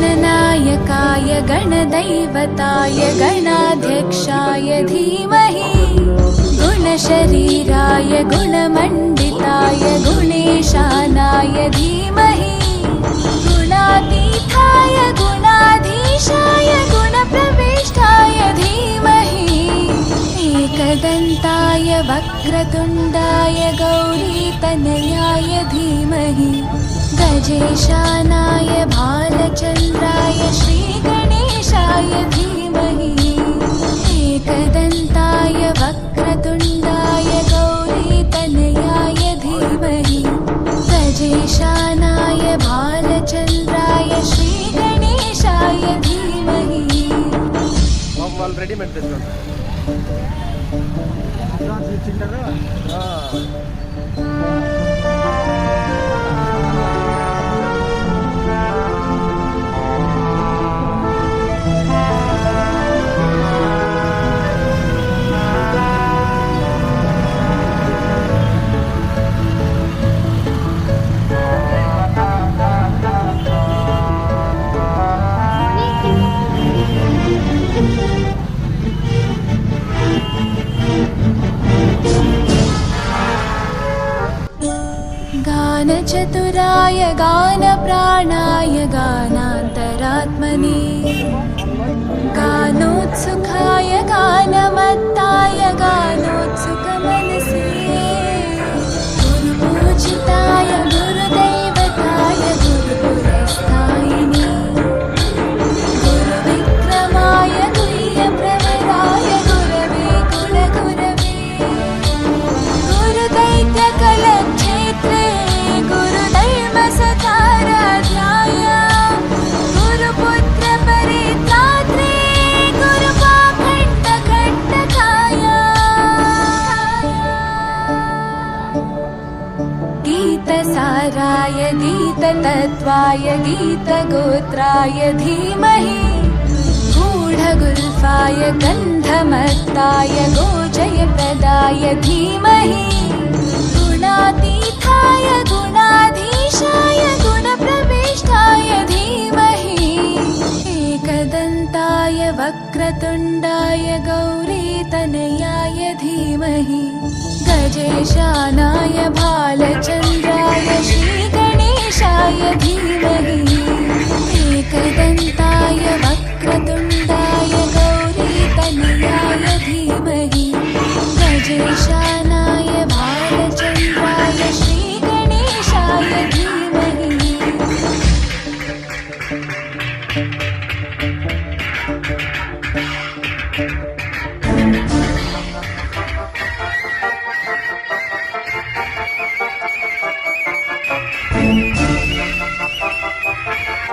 गणनायकाय गणदैवताय गणाध्यक्षाय धीमहि गुणशरीराय गुणमण्डिताय गुणेशानाय धीमहि गुणातीताय गुणाधीशाय गुणप्रविष्टाय धीमहि एकदन्ताय वक्रतुण्डाय गौरीतनयाय धीमहि गजेशानाय भालचन्द्राय श्रीगणेशाय धीमहि एकदन्ताय वक्रतुण्डाय गौरीतनयाय धीमहि गजेशानाय भालचन्द्राय श्रीगणेशाय धीमहि रेडिमेड गानचतुराय गानप्राणाय गानान्तरात्मने गानोत्सुकाय गानमत्ताय गानोत्सुकमनसे गुरुपूजिताय गुरुदैवताय गुरुपुरस्तायिने गुरुविक्रमाय गुह्यप्रवराय गुरवे कुलगुरवे गुरुदैत्यकलक्षेत्रे गुरुदैवसताराध्याय गुरुपुत्रपरित्रात्रे गुरुपाखण्डकण्टकाय गीतसाराय गीततत्त्वाय गीतगोत्राय धीमहि गूढगुल्फाय गन्धमत्ताय गोजयप्रदाय धीमहि गुणातीताय गुणाधीशाय गुणप्रविष्टाय धीमहि एकदन्ताय वक्रतुण्डाय गौरीतनयाय धीमहि गजेशानाय भालचन्द्राय श्रीगणेशाय धीमहि